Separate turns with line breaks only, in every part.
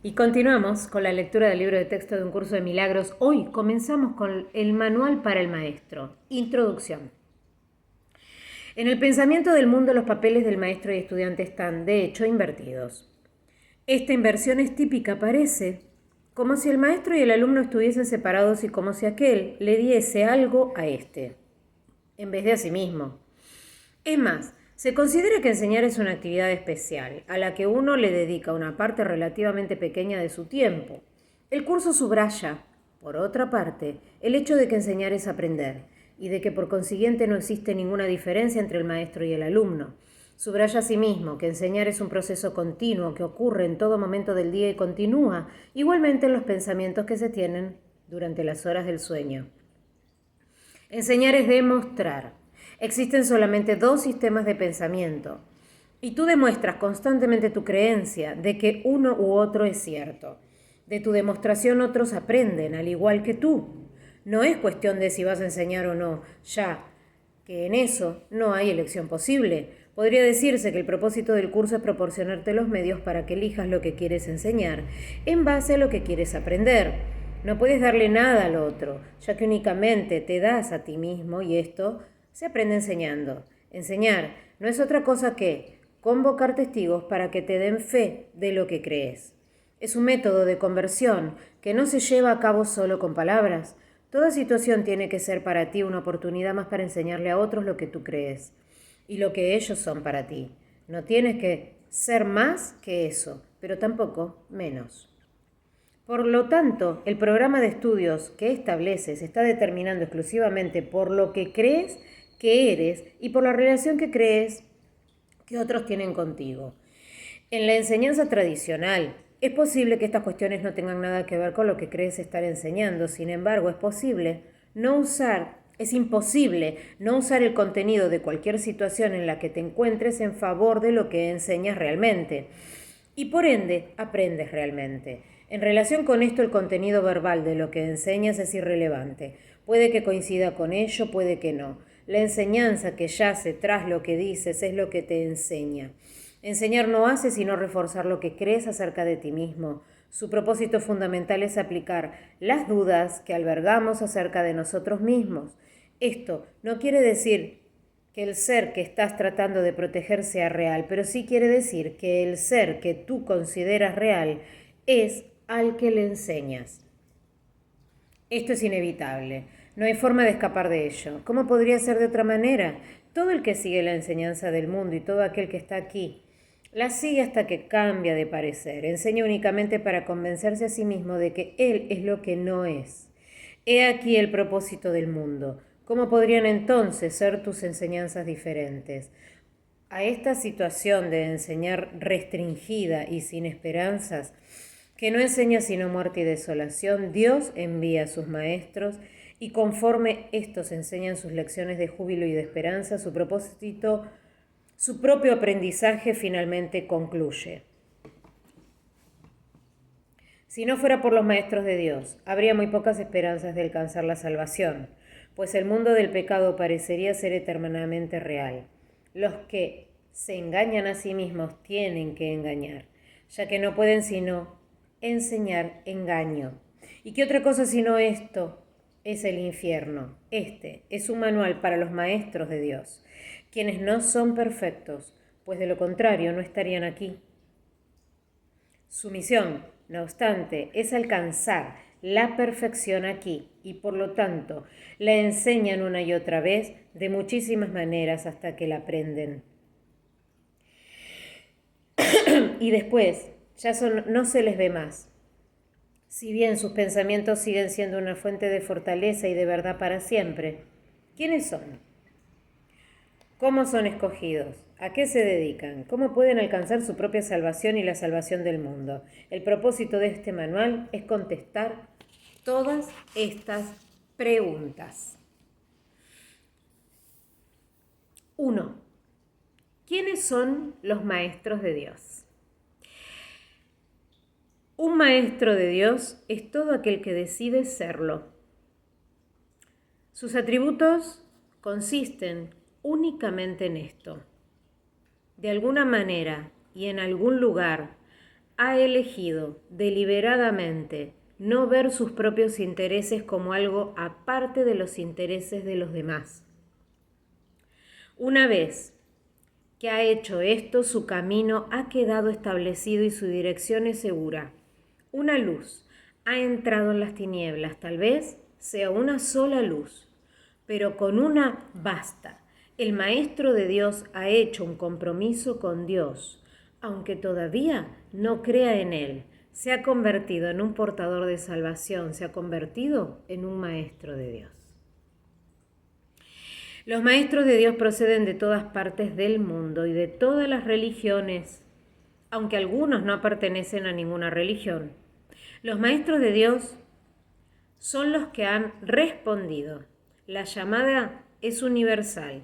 Y continuamos con la lectura del libro de texto de un curso de milagros. Hoy comenzamos con el manual para el maestro. Introducción. En el pensamiento del mundo los papeles del maestro y estudiante están, de hecho, invertidos. Esta inversión es típica, parece, como si el maestro y el alumno estuviesen separados y como si aquel le diese algo a este, en vez de a sí mismo. Es más, se considera que enseñar es una actividad especial, a la que uno le dedica una parte relativamente pequeña de su tiempo. El curso subraya, por otra parte, el hecho de que enseñar es aprender, y de que por consiguiente no existe ninguna diferencia entre el maestro y el alumno. Subraya asimismo que enseñar es un proceso continuo que ocurre en todo momento del día y continúa, igualmente en los pensamientos que se tienen durante las horas del sueño. Enseñar es demostrar. Existen solamente dos sistemas de pensamiento y tú demuestras constantemente tu creencia de que uno u otro es cierto. De tu demostración otros aprenden, al igual que tú. No es cuestión de si vas a enseñar o no, ya que en eso no hay elección posible. Podría decirse que el propósito del curso es proporcionarte los medios para que elijas lo que quieres enseñar en base a lo que quieres aprender. No puedes darle nada al otro, ya que únicamente te das a ti mismo y esto se aprende enseñando. Enseñar no es otra cosa que convocar testigos para que te den fe de lo que crees. Es un método de conversión que no se lleva a cabo solo con palabras. Toda situación tiene que ser para ti una oportunidad más para enseñarle a otros lo que tú crees y lo que ellos son para ti. No tienes que ser más que eso, pero tampoco menos. Por lo tanto, el programa de estudios que estableces está determinando exclusivamente por lo que crees que eres y por la relación que crees que otros tienen contigo. En la enseñanza tradicional, es posible que estas cuestiones no tengan nada que ver con lo que crees estar enseñando. Sin embargo, es imposible no usar el contenido de cualquier situación en la que te encuentres en favor de lo que enseñas realmente. Y por ende, aprendes realmente. En relación con esto, el contenido verbal de lo que enseñas es irrelevante. Puede que coincida con ello, puede que no. La enseñanza que yace tras lo que dices es lo que te enseña. Enseñar no hace sino reforzar lo que crees acerca de ti mismo. Su propósito fundamental es aplicar las dudas que albergamos acerca de nosotros mismos. Esto no quiere decir que el ser que estás tratando de proteger sea real, pero sí quiere decir que el ser que tú consideras real es al que le enseñas. Esto es inevitable. No hay forma de escapar de ello. ¿Cómo podría ser de otra manera? Todo el que sigue la enseñanza del mundo y todo aquel que está aquí la sigue hasta que cambia de parecer. Enseña únicamente para convencerse a sí mismo de que él es lo que no es. He aquí el propósito del mundo. ¿Cómo podrían entonces ser tus enseñanzas diferentes? A esta situación de enseñar restringida y sin esperanzas, que no enseña sino muerte y desolación, Dios envía a sus maestros y conforme estos enseñan sus lecciones de júbilo y de esperanza, su propio aprendizaje finalmente concluye. Si no fuera por los maestros de Dios, habría muy pocas esperanzas de alcanzar la salvación, pues el mundo del pecado parecería ser eternamente real. Los que se engañan a sí mismos tienen que engañar, ya que no pueden sino enseñar engaño. ¿Y qué otra cosa sino esto es el infierno? Este es un manual para los maestros de Dios, quienes no son perfectos, pues de lo contrario no estarían aquí. Su misión, no obstante, es alcanzar la perfección aquí y por lo tanto la enseñan una y otra vez de muchísimas maneras hasta que la aprenden. Y después no se les ve más. Si bien sus pensamientos siguen siendo una fuente de fortaleza y de verdad para siempre, ¿quiénes son? ¿Cómo son escogidos? ¿A qué se dedican? ¿Cómo pueden alcanzar su propia salvación y la salvación del mundo? El propósito de este manual es contestar todas estas preguntas. 1. ¿Quiénes son los maestros de Dios? Un maestro de Dios es todo aquel que decide serlo. Sus atributos consisten únicamente en esto. De alguna manera y en algún lugar, ha elegido deliberadamente no ver sus propios intereses como algo aparte de los intereses de los demás. Una vez que ha hecho esto, su camino ha quedado establecido y su dirección es segura. Una luz ha entrado en las tinieblas, tal vez sea una sola luz, pero con una basta. El Maestro de Dios ha hecho un compromiso con Dios, aunque todavía no crea en Él. Se ha convertido en un portador de salvación, se ha convertido en un Maestro de Dios. Los maestros de Dios proceden de todas partes del mundo y de todas las religiones, aunque algunos no pertenecen a ninguna religión. Los maestros de Dios son los que han respondido. La llamada es universal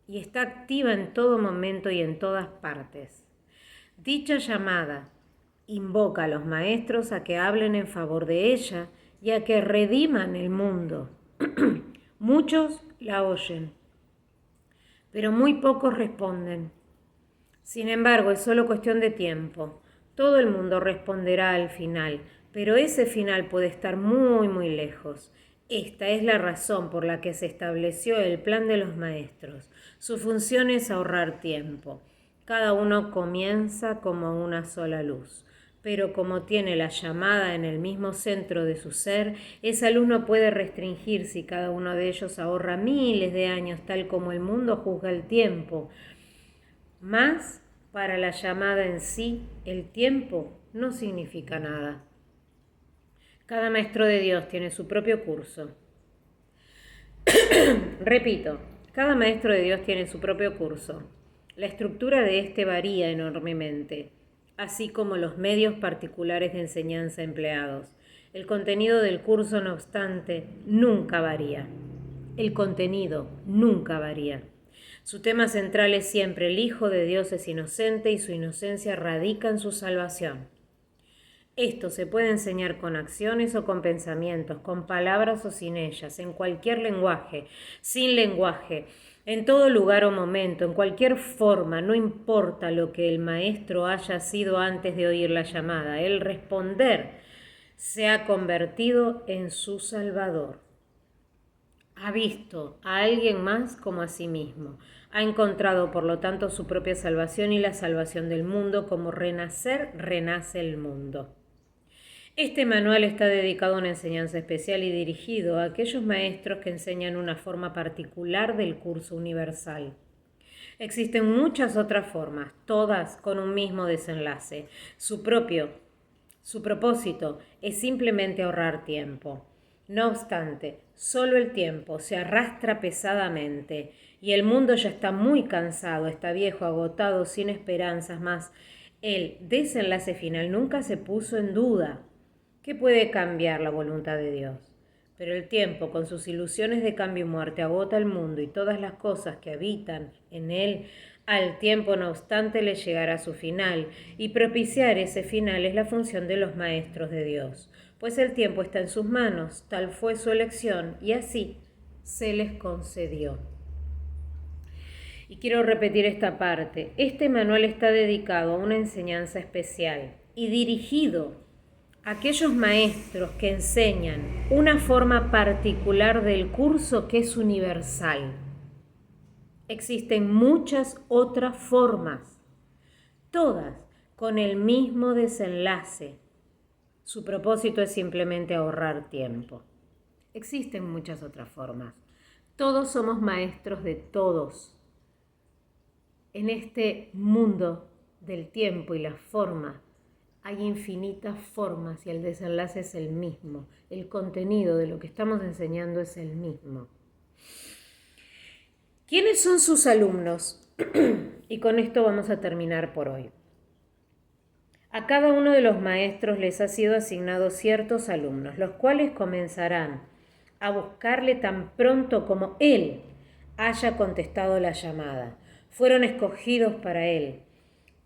y está activa en todo momento y en todas partes. Dicha llamada invoca a los maestros a que hablen en favor de ella y a que rediman el mundo. Muchos la oyen, pero muy pocos responden. Sin embargo, es solo cuestión de tiempo. Todo el mundo responderá al final, pero ese final puede estar muy, muy lejos. Esta es la razón por la que se estableció el plan de los maestros. Su función es ahorrar tiempo. Cada uno comienza como una sola luz. Pero como tiene la llamada en el mismo centro de su ser, esa luz no puede restringir si cada uno de ellos ahorra miles de años, tal como el mundo juzga el tiempo. Mas, para la llamada en sí, el tiempo no significa nada. Cada maestro de Dios tiene su propio curso. Repito, cada maestro de Dios tiene su propio curso. La estructura de este varía enormemente, así como los medios particulares de enseñanza empleados. El contenido del curso, no obstante, nunca varía. El contenido nunca varía. Su tema central es siempre: el Hijo de Dios es inocente y su inocencia radica en su salvación. Esto se puede enseñar con acciones o con pensamientos, con palabras o sin ellas, en cualquier lenguaje, sin lenguaje, en todo lugar o momento, en cualquier forma, no importa lo que el maestro haya sido antes de oír la llamada. El responder se ha convertido en su Salvador. Ha visto a alguien más como a sí mismo. Ha encontrado, por lo tanto, su propia salvación y la salvación del mundo. Como renacer, renace el mundo. Este manual está dedicado a una enseñanza especial y dirigido a aquellos maestros que enseñan una forma particular del curso universal. Existen muchas otras formas, todas con un mismo desenlace. Su propósito es simplemente ahorrar tiempo. No obstante, solo el tiempo se arrastra pesadamente y el mundo ya está muy cansado, está viejo, agotado, sin esperanzas más. El desenlace final nunca se puso en duda. ¿Qué puede cambiar la voluntad de Dios? Pero el tiempo, con sus ilusiones de cambio y muerte, agota el mundo y todas las cosas que habitan en él. Al tiempo, no obstante, le llegará su final, y propiciar ese final es la función de los maestros de Dios, pues el tiempo está en sus manos, tal fue su elección, y así se les concedió. Y quiero repetir esta parte. Este manual está dedicado a una enseñanza especial y dirigido a aquellos maestros que enseñan una forma particular del curso que es universal. Existen muchas otras formas, todas con el mismo desenlace. Su propósito es simplemente ahorrar tiempo. Existen muchas otras formas. Todos somos maestros de todos. En este mundo del tiempo y la forma hay infinitas formas y el desenlace es el mismo. El contenido de lo que estamos enseñando es el mismo. ¿Quiénes son sus alumnos? Y con esto vamos a terminar por hoy. A cada uno de los maestros les ha sido asignado ciertos alumnos, los cuales comenzarán a buscarle tan pronto como él haya contestado la llamada. Fueron escogidos para él,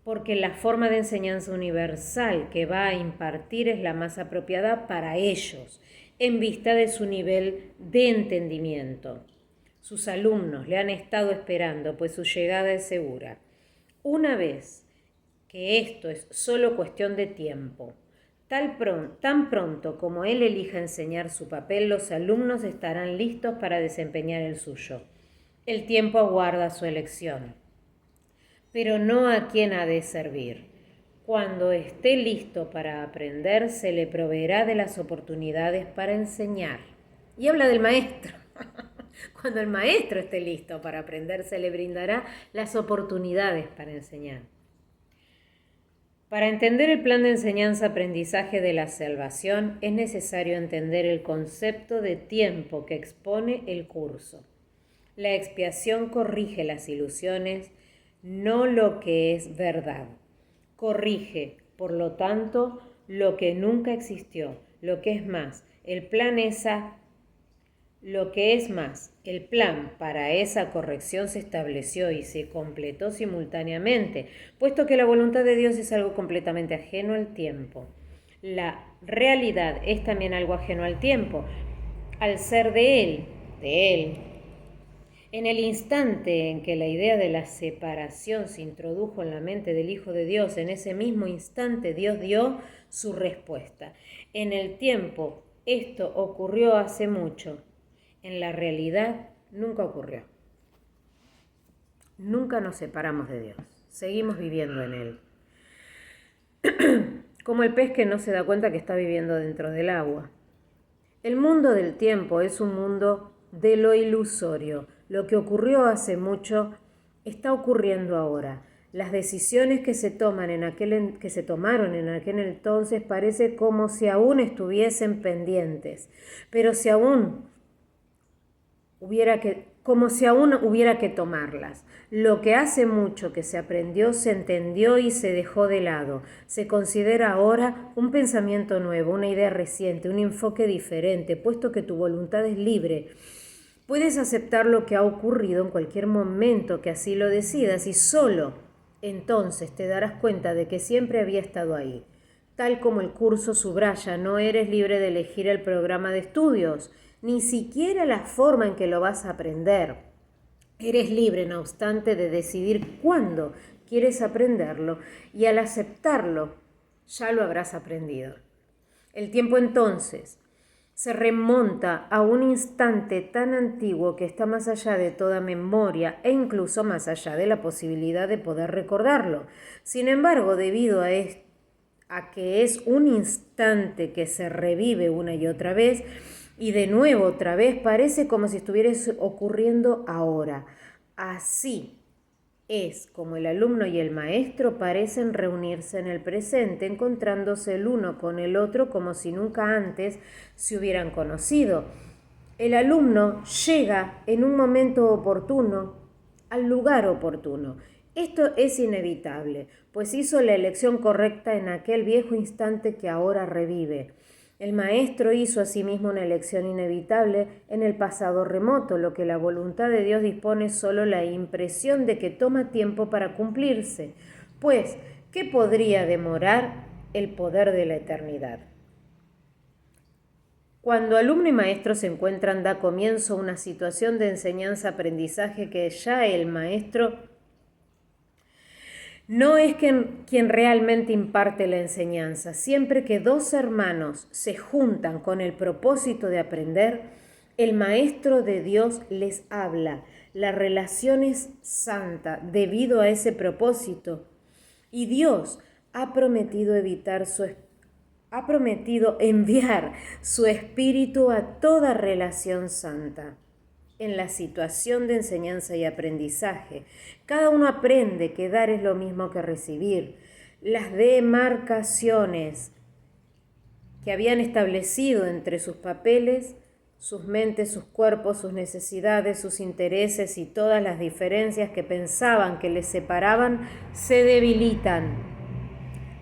porque la forma de enseñanza universal que va a impartir es la más apropiada para ellos, en vista de su nivel de entendimiento. Sus alumnos le han estado esperando, pues su llegada es segura. Una vez que esto es solo cuestión de tiempo. Tan pronto como él elija enseñar su papel, los alumnos estarán listos para desempeñar el suyo. El tiempo aguarda su elección, pero no a quién ha de servir. Cuando esté listo para aprender, se le proveerá de las oportunidades para enseñar. Y habla del maestro. Cuando el maestro esté listo para aprender, se le brindará las oportunidades para enseñar. Para entender el plan de enseñanza-aprendizaje de la salvación, es necesario entender el concepto de tiempo que expone el curso. La expiación corrige las ilusiones, no lo que es verdad. Corrige, por lo tanto, lo que nunca existió, lo que es más, el plan para esa corrección se estableció y se completó simultáneamente, puesto que la voluntad de Dios es algo completamente ajeno al tiempo. La realidad es también algo ajeno al tiempo, al ser de Él. En el instante en que la idea de la separación se introdujo en la mente del Hijo de Dios, en ese mismo instante Dios dio su respuesta. En el tiempo, esto ocurrió hace mucho. En la realidad, nunca ocurrió. Nunca nos separamos de Dios. Seguimos viviendo en Él. Como el pez que no se da cuenta que está viviendo dentro del agua. El mundo del tiempo es un mundo de lo ilusorio. Lo que ocurrió hace mucho está ocurriendo ahora. Las decisiones que se tomaron en aquel entonces parece como si aún estuviesen pendientes, pero como si aún hubiera que tomarlas. Lo que hace mucho que se aprendió, se entendió y se dejó de lado. Se considera ahora un pensamiento nuevo, una idea reciente, un enfoque diferente, puesto que tu voluntad es libre. Puedes aceptar lo que ha ocurrido en cualquier momento que así lo decidas y solo entonces te darás cuenta de que siempre había estado ahí. Tal como el curso subraya, no eres libre de elegir el programa de estudios, ni siquiera la forma en que lo vas a aprender. Eres libre, no obstante, de decidir cuándo quieres aprenderlo y al aceptarlo ya lo habrás aprendido. El tiempo entonces se remonta a un instante tan antiguo que está más allá de toda memoria e incluso más allá de la posibilidad de poder recordarlo. Sin embargo, debido a que es un instante que se revive una y otra vez, y de nuevo otra vez, parece como si estuviera ocurriendo ahora. Así es como el alumno y el maestro parecen reunirse en el presente, encontrándose el uno con el otro como si nunca antes se hubieran conocido. El alumno llega en un momento oportuno, al lugar oportuno. Esto es inevitable, pues hizo la elección correcta en aquel viejo instante que ahora revive. El maestro hizo asimismo una elección inevitable en el pasado remoto, lo que la voluntad de Dios dispone solo la impresión de que toma tiempo para cumplirse. Pues, ¿qué podría demorar el poder de la eternidad? Cuando alumno y maestro se encuentran, da comienzo una situación de enseñanza-aprendizaje que ya el maestro no es quien realmente imparte la enseñanza. Siempre que dos hermanos se juntan con el propósito de aprender, el Maestro de Dios les habla. La relación es santa debido a ese propósito. Y Dios ha prometido enviar su Espíritu a toda relación santa. En la situación de enseñanza y aprendizaje, cada uno aprende que dar es lo mismo que recibir. Las demarcaciones que habían establecido entre sus papeles, sus mentes, sus cuerpos, sus necesidades, sus intereses y todas las diferencias que pensaban que les separaban, se debilitan,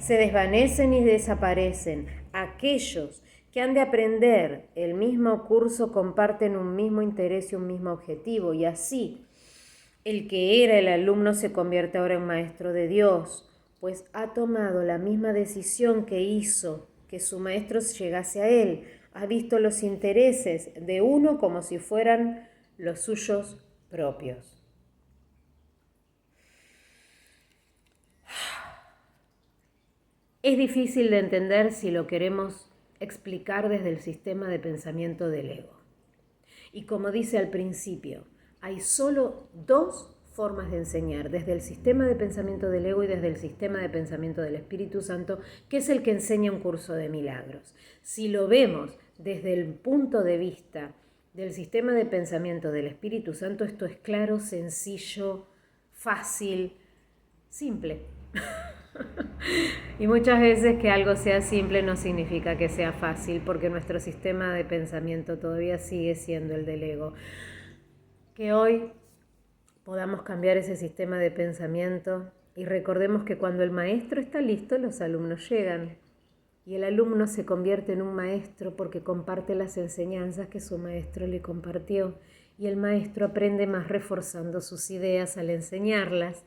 se desvanecen y desaparecen. Aquellos que han de aprender el mismo curso comparten un mismo interés y un mismo objetivo, y así el que era el alumno se convierte ahora en maestro de Dios, pues ha tomado la misma decisión que hizo que su maestro llegase a él. Ha visto los intereses de uno como si fueran los suyos propios. Es difícil de entender si lo queremos explicar desde el sistema de pensamiento del ego. Y como dice al principio, hay solo dos formas de enseñar, desde el sistema de pensamiento del ego y desde el sistema de pensamiento del Espíritu Santo, que es el que enseña un curso de milagros. Si lo vemos desde el punto de vista del sistema de pensamiento del Espíritu Santo, esto es claro, sencillo, fácil, simple. Y muchas veces que algo sea simple no significa que sea fácil, porque nuestro sistema de pensamiento todavía sigue siendo el del ego. Que hoy podamos cambiar ese sistema de pensamiento y recordemos que cuando el maestro está listo, los alumnos llegan. Y el alumno se convierte en un maestro porque comparte las enseñanzas que su maestro le compartió. Y el maestro aprende más reforzando sus ideas al enseñarlas.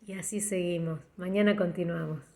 Y así seguimos. Mañana continuamos.